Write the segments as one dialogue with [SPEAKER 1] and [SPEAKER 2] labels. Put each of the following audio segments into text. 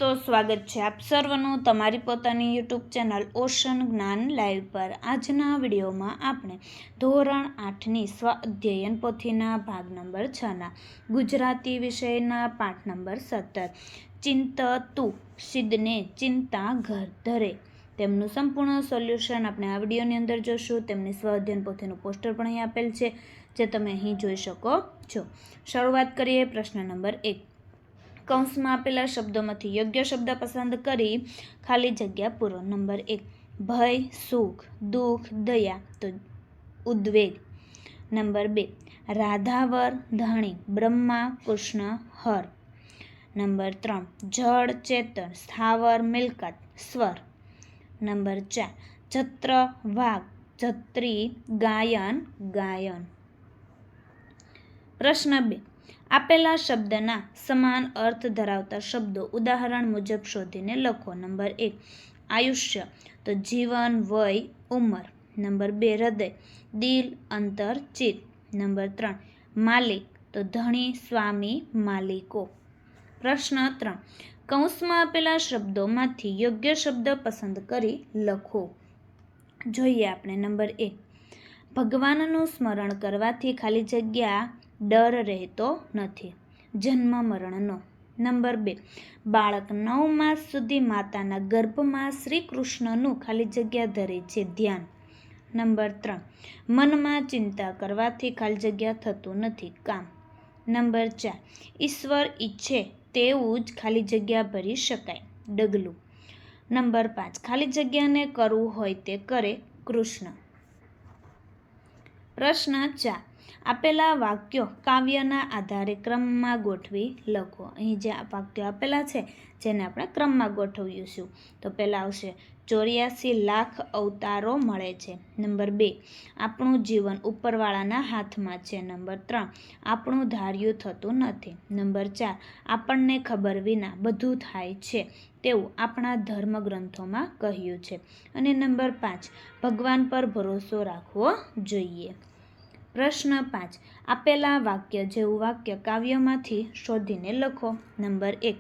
[SPEAKER 1] તો સ્વાગત છે આપ સર્વનું તમારી પોતાની યુટ્યુબ ચેનલ ઓશન જ્ઞાન લાઈવ પર। આજના વિડીયોમાં આપણે ધોરણ 8ની સ્વ અધ્યયન પોથીના ભાગ નંબર 6ના ગુજરાતી વિષયના પાઠ નંબર 17 ચિંતતું સિદ્ધને ચિંતા ઘર ધરે તેમનું સંપૂર્ણ સોલ્યુશન આપણે આ વિડીયોની અંદર જોશું। તેમની સ્વ અધ્યયન પોથીનું પોસ્ટર પણ અહીં આપેલ છે, જે તમે અહીં જોઈ શકો છો। શરૂઆત કરીએ પ્રશ્ન નંબર 1। કૌંસમાં આપેલા શબ્દોમાંથી યોગ્ય શબ્દ પસંદ કરી ખાલી જગ્યા પૂરો। નંબર 1 ભય, સુખ, દુઃખ, દયા તો ઉદ્વેગ। નંબર 2 રાધાવર, ધણી, બ્રહ્મા, કૃષ્ણ, હર। નંબર 3 જળ, ચેતન, સ્થાવર, મિલકત, સ્વર। નંબર 4 છત્ર, વાઘ, છત્રી, ગાયન, ગાયન। પ્રશ્ન 2 આપેલા શબ્દના સમાન અર્થ ધરાવતા શબ્દો ઉદાહરણ મુજબ શોધીને લખો। નંબર 1 આયુષ્ય તો જીવન, વય, ઉંમર। નંબર 2 હૃદય, દિલ, અંતર, ચિત્ત। નંબર 3 માલિક તો ધણી, સ્વામી, માલિકો। પ્રશ્ન 3 કૌંસમાં આપેલા શબ્દોમાંથી યોગ્ય શબ્દ પસંદ કરી લખો। જોઈએ આપણે। નંબર 1 ભગવાનનું સ્મરણ કરવાથી ખાલી જગ્યા ડર રહેતો નથી, જન્મ મરણનો। નંબર 2 બાળક 9 માસ સુધી માતાના ગર્ભમાં શ્રી કૃષ્ણનું ખાલી જગ્યા ધરે છે, ધ્યાન। નંબર 3 મનમાં ચિંતા કરવાથી ખાલી જગ્યા થતું નથી, કામ। નંબર 4 ઈશ્વર ઈચ્છે તેવું જ ખાલી જગ્યા ભરી શકાય, ડગલું। નંબર 5 ખાલી જગ્યાને કરવું હોય તે કરે, કૃષ્ણ। પ્રશ્ન 4 આપેલા વાક્યો કાવ્યના આધારે ક્રમમાં ગોઠવી લખો। અહીં જે વાક્યો આપેલા છે જેને આપણે ક્રમમાં ગોઠવીશું। તો પહેલાં આવશે 84 લાખ અવતારો મળે છે। નંબર 2 આપણું જીવન ઉપરવાળાના હાથમાં છે। નંબર 3 આપણું ધાર્યું થતું નથી। નંબર 4 આપણને ખબર વિના બધું થાય છે તેવું આપણા ધર્મગ્રંથોમાં કહ્યું છે। અને નંબર 5 ભગવાન પર ભરોસો રાખવો જોઈએ। પ્રશ્ન 5 આપેલા વાક્ય જેવું વાક્ય કાવ્યમાંથી શોધીને લખો। નંબર 1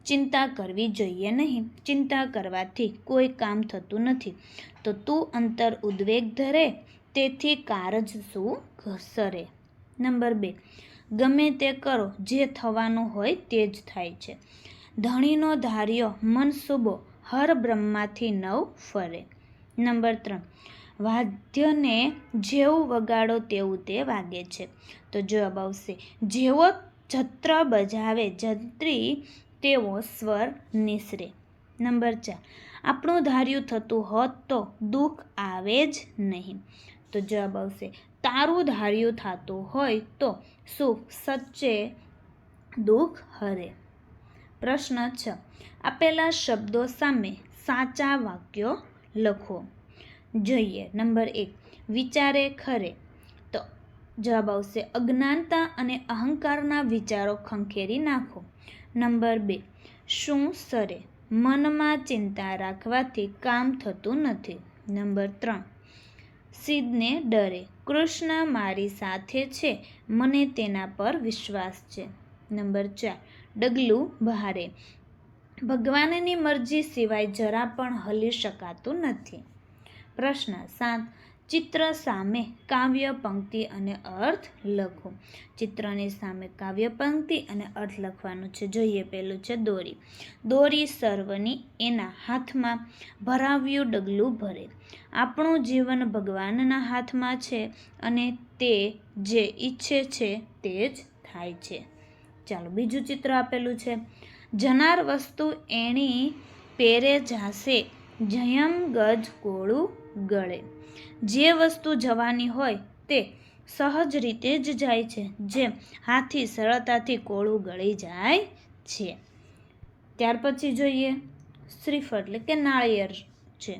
[SPEAKER 1] ચિંતા કરવી જોઈએ નહીં, ચિંતા કરવાથી કોઈ કામ થતું નથી, તો તું અંતર ઉદ્વેગ ધરે તેથી કારજ શું સરે। નંબર 2 ગમે તે કરો જે થવાનું હોય તે જ થાય છે, ધણીનો ધાર્યો મનસુબો હર બ્રહ્માથી નવ ફરે। નંબર 3 વાદ્યને જેવું વગાડો તેવું તે વાગે છે, તો જવાબ આવશે જેવો છત્ર બજાવે જંત્રી તેવો સ્વર નિસરે। નંબર 4 આપણું ધાર્યું થતું હોત તો દુઃખ આવે જ નહીં, તો જવાબ આવશે તારું ધાર્યું થતું હોય તો સુખ સચ્ચે દુઃખ હરે। પ્રશ્ન 6 આપેલા શબ્દો સામે સાચા વાક્યો લખો। જોઈએ। નંબર 1 વિચારે ખરે તો જવાબ આવશે અજ્ઞાનતા અને અહંકારના વિચારો ખંખેરી નાખો। નંબર 2 શું સરે મનમાં ચિંતા રાખવાથી કામ થતું નથી। નંબર 3 સિદ્ધને ડરે કૃષ્ણ મારી સાથે છે, મને તેના પર વિશ્વાસ છે। નંબર 4 ડગલું ભારે ભગવાનની મરજી સિવાય જરા પણ હલી શકાતું નથી। પ્રશ્ન 7 ચિત્ર સામે કાવ્ય પંક્તિ અને અર્થ લખો। ચિત્રની સામે કાવ્ય પંક્તિ અને અર્થ લખવાનું છે। જોઈએ। પહેલું છે દોરી, દોરી સર્વની એના હાથમાં ભરાવ્યું ડગલું ભરે, આપણું જીવન ભગવાનના હાથમાં છે અને તે જે ઈચ્છે છે તે જ થાય છે। ચાલો બીજું ચિત્ર આપેલું છે જનાર વસ્તુ એણી પેરે જાશે, જયમ ગજ કોળું ગળે, જે વસ્તુ જવાની હોય તે સહજ રીતે જ જાય છે, જેમ હાથી સરળતાથી કોળું ગળી જાય છે। ત્યાર પછી જોઈએ શ્રીફળ એટલે કે નાળિયેર છે,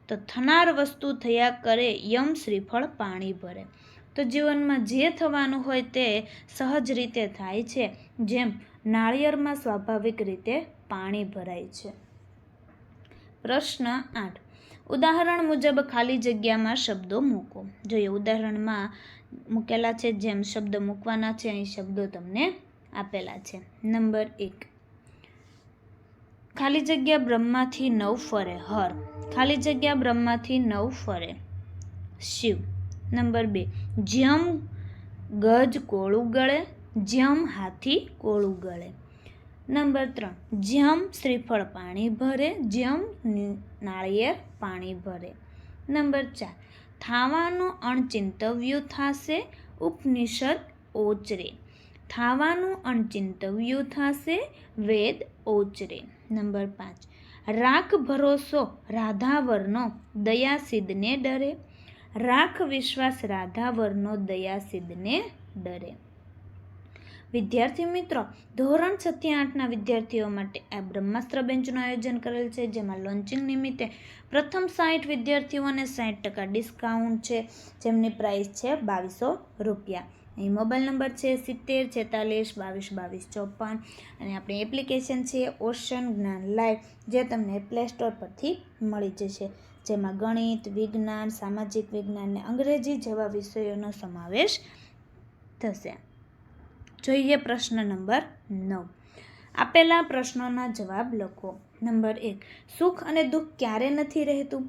[SPEAKER 1] તો થનાર વસ્તુ થયા કરે યમ શ્રીફળ પાણી ભરે, તો જીવનમાં જે થવાનું હોય તે સહજ રીતે થાય છે, જેમ નાળિયેરમાં સ્વાભાવિક રીતે પાણી ભરાય છે। પ્રશ્ન 8 ઉદાહરણ મુજબ ખાલી જગ્યામાં શબ્દો મૂકો। જોઈએ। ઉદાહરણમાં મૂકેલા છે જેમ શબ્દ મૂકવાના છે, અહીં શબ્દો તમને આપેલા છે। નંબર 1 ખાલી જગ્યા બ્રહ્માથી નવ ફરે હર. ખાલી જગ્યા બ્રહ્માથી નવ ફરે શિવ. નંબર 2, જ્યમ ગજ કોળું ગળે, જ્યમ હાથી કોળું ગળે. નંબર 3, જ્યમ શ્રીફળ પાણી ભરે, જ્યમ નાળિયેર પાણી ભરે. નંબર 4, થાવાનું અણચિંતવ્યું થાશે, ઉપનિષદ ઓચરે. થાવાનું અણચિંતવ્યું થાશે, વેદ ઓચરે. નંબર 5, રાખ ભરોસો રાધાવરનો, દયાસિદ્ધને ડરે. રાખ વિશ્વાસ રાધાવરનો, દયાસિદ્ધને ડરે. વિદ્યાર્થી મિત્રો, ધોરણ 6 થી 8ના વિદ્યાર્થીઓ માટે આ બ્રહ્માસ્ત્ર બેન્ચનું આયોજન કરેલ છે, જેમાં લોન્ચિંગ નિમિત્તે પ્રથમ 60 વિદ્યાર્થીઓને 60% ડિસ્કાઉન્ટ છે, જેમની પ્રાઇસ છે ₹2200. અહીં મોબાઈલ નંબર છે 70 46 22 22 54 અને આપણી એપ્લિકેશન છે ઓશન જ્ઞાન લાઈવ, જે તમને પ્લે સ્ટોર પરથી મળી જશે, જેમાં ગણિત, વિજ્ઞાન, સામાજિક વિજ્ઞાન અને અંગ્રેજી જેવા વિષયોનો સમાવેશ થશે. જોઈએ પ્રશ્ન નંબર 9. આપેલા પ્રશ્નોના જવાબ લખો. નંબર 1, સુખ અને દુઃખ ક્યારે નથી રહેતું?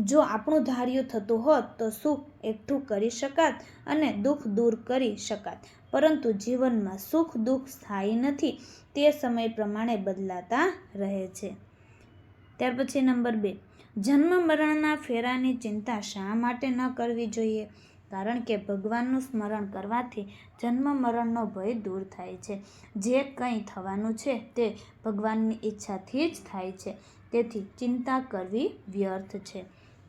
[SPEAKER 1] જો આપણું ધાર્યું થતું હોત તો સુખ એકઠું કરી શકાત અને દુઃખ દૂર કરી શકાત, પરંતુ જીવનમાં સુખ દુઃખ સ્થાયી નથી, તે સમય પ્રમાણે બદલાતા રહે છે. ત્યાર પછી નંબર 2, જન્મ મરણના ફેરાની ચિંતા શા માટે ન કરવી જોઈએ? કારણ કે ભગવાનનું સ્મરણ કરવાથી જન્મ મરણનો ભય દૂર થાય છે. જે કંઈ થવાનું છે તે ભગવાનની ઈચ્છાથી જ થાય છે, તેથી ચિંતા કરવી વ્યર્થ છે.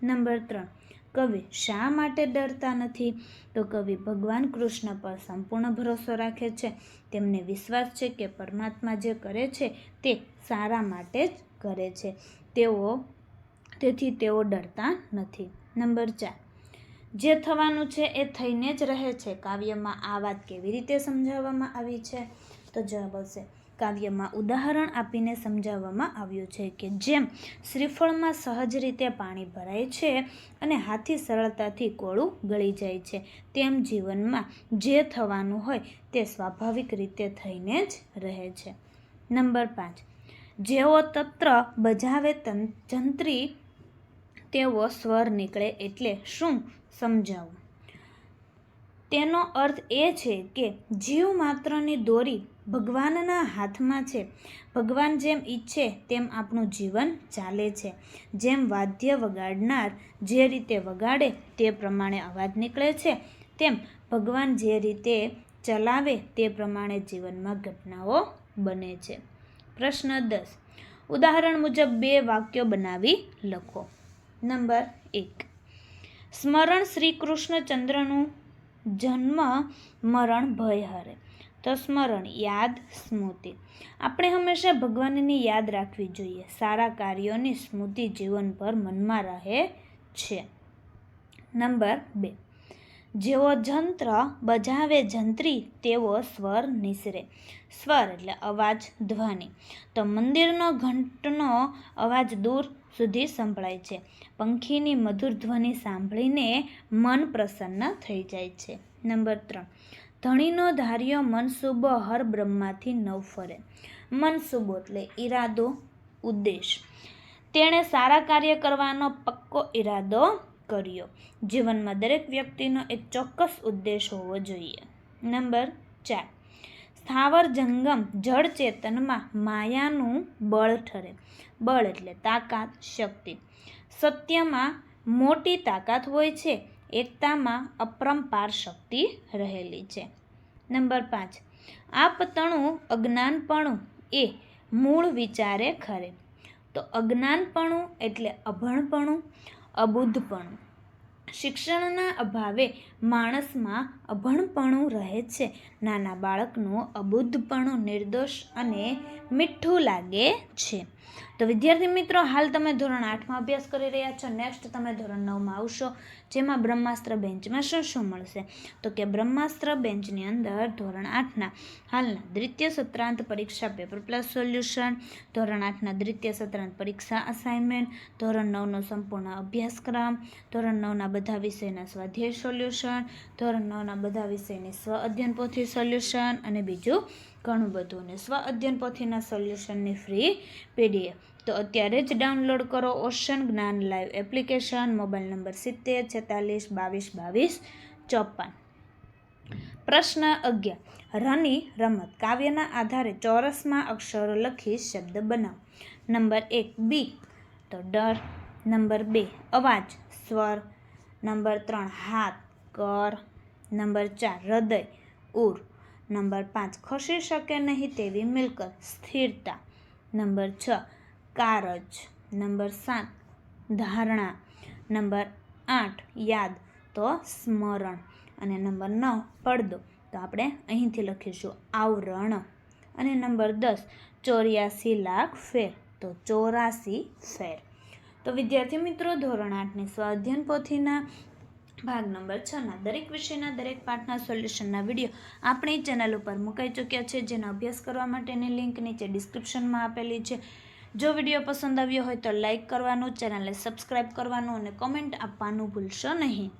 [SPEAKER 1] નંબર 3, કવિ શા માટે ડરતા નથી? તો કવિ ભગવાન કૃષ્ણ પર સંપૂર્ણ ભરોસો રાખે છે. તેમને વિશ્વાસ છે કે પરમાત્મા જે કરે છે તે સારા માટે જ કરે છે, તેથી તેઓ ડરતા નથી. નંબર 4, જે થવાનું છે એ થઈને જ રહે છે. કાવ્યમાં આ વાત કેવી રીતે સમજાવવામાં આવી છે? તો જવાબ આવશે, કાવ્યમાં ઉદાહરણ આપીને સમજાવવામાં આવ્યું છે કે જેમ શ્રીફળમાં સહજ રીતે પાણી ભરાય છે અને હાથી સરળતાથી કોળું ગળી જાય છે, તેમ જીવનમાં જે થવાનું હોય તે સ્વાભાવિક રીતે થઈને જ રહે છે. નંબર 5, જેઓ તત્ર બજાવે જંત્રી તેવો સ્વર નીકળે એટલે શું? સમજાવું. તેનો અર્થ એ છે કે જીવ માત્રની દોરી ભગવાનના હાથમાં છે. ભગવાન જેમ ઈચ્છે તેમ આપણું જીવન ચાલે છે. જેમ વાદ્ય વગાડનાર જે રીતે વગાડે તે પ્રમાણે અવાજ નીકળે છે, તેમ ભગવાન જે રીતે ચલાવે તે પ્રમાણે જીવનમાં ઘટનાઓ બને છે. પ્રશ્ન 10, ઉદાહરણ મુજબ 2 વાક્યો બનાવી લખો. નંબર 1, સ્મરણ શ્રી કૃષ્ણચંદ્રનું જન્મ મરણ ભય હરે. તો સ્મરણ યાદ, સ્મૃતિ. આપણે હંમેશા ભગવાનની યાદ રાખવી જોઈએ. સારા કાર્યોની સ્મૃતિ જીવનભર મનમાં રહે છે. નંબર 2, જેવો જંત્ર બજાવે જંત્રી તેવો સ્વર નિસરે. સ્વર એટલે અવાજ, ધ્વનિ. તો મંદિરનો ઘંટનો અવાજ દૂર સુધી સંભળાય છે. પંખીની મધુર ધ્વનિ સાંભળીને મન પ્રસન્ન થઈ જાય છે. નંબર 3, ધણીનો ધાર્યો મનસુબો હર બ્રહ્માથી નવ ફરે. મનસુબો એટલે ઈરાદો, ઉદ્દેશ. તેણે સારા કાર્ય કરવાનો પક્કો ઈરાદો કર્યો. જીવનમાં દરેક વ્યક્તિનો એક ચોક્કસ ઉદ્દેશ હોવો જોઈએ. નંબર 4, સ્થાવર જંગમ જળ ચેતનમાં માયાનું બળ ઠરે. બળ એટલે તાકાત, શક્તિ. સત્યમાં મોટી તાકાત હોય છે, એકતામાં અપરંપાર શક્તિ રહેલી છે. નંબર 5, આપતણું અજ્ઞાનપણું એ મૂળ વિચારે ખરે. તો અજ્ઞાનપણું એટલે અભણપણું, અબુદ્ધપણું. શિક્ષણના અભાવે માણસમાં અભણપણું રહે છે. નાના બાળકનું અબુદ્ધપણું નિર્દોષ અને મીઠું લાગે છે. તો વિદ્યાર્થી મિત્રો, હાલ તમે ધોરણ 8માં અભ્યાસ કરી રહ્યા છો. નેક્સ્ટ તમે ધોરણ 9માં આવશો, જેમાં બ્રહ્માસ્ત્ર બેન્ચમાં શું મળશે? તો કે બ્રહ્માસ્ત્ર બેન્ચની અંદર ધોરણ 8ના હાલના દ્વિતીય સત્રાંત પરીક્ષા પેપર પ્લસ સોલ્યુશન, ધોરણ 8ના દ્વિતીય સત્રાંત પરીક્ષા અસાઇનમેન્ટ, ધોરણ 9નો સંપૂર્ણ અભ્યાસક્રમ, ધોરણ 9ના બધા વિષયના સ્વાધ્યાય સોલ્યુશન, ધોરણ 9ના બધા વિષયની સ્વ અધ્યયન પોથી સોલ્યુશન અને બીજું ઘણું બધું. અને સ્વ અધ્યયન પોથીના સોલ્યુશનની ફ્રી PDF તો અત્યારે જ ડાઉનલોડ કરો ઓશન જ્ઞાન લાઈવ એપ્લિકેશન. Mobile number 70 46 22 22 54. પ્રશ્ન 11. રની રમત કાવ્યના આધારે ચોરસમાં અક્ષરો લખી શબ્દ બનાવો. નંબર 1 બીક તો ડર. નંબર 2 અવાજ સ્વર. નંબર 3 હાથ કર. નંબર 4 હૃદય ઉર. નંબર 5 ખસી શકે નહીં તેવી મિલકત સ્થિરતા. નંબર 6 કારજ. નંબર 7 ધારણા. નંબર 8 યાદ તો સ્મરણ. અને નંબર 9 પડદો તો આપણે અહીંથી લખીશું આવરણ. અને નંબર 10 84 લાખ ફેર તો 84 ફેર. તો વિદ્યાર્થી મિત્રો, ધોરણ 8ની સ્વ અધ્યયન પોથીના ભાગ નંબર 6ના દરેક વિષયના દરેક પાઠના સોલ્યુશનના વિડીયો આપણી ચેનલ ઉપર મુકાઈ ચૂક્યા છે, જેનો અભ્યાસ કરવા માટેની લિંક નીચે ડિસ્ક્રિપ્શનમાં આપેલી છે. જો વિડીયો પસંદ આવ્યો હોય તો લાઇક કરવાનું, ચેનલને સબસ્ક્રાઈબ કરવાનું અને કોમેન્ટ આપવાનું ભૂલશો નહીં.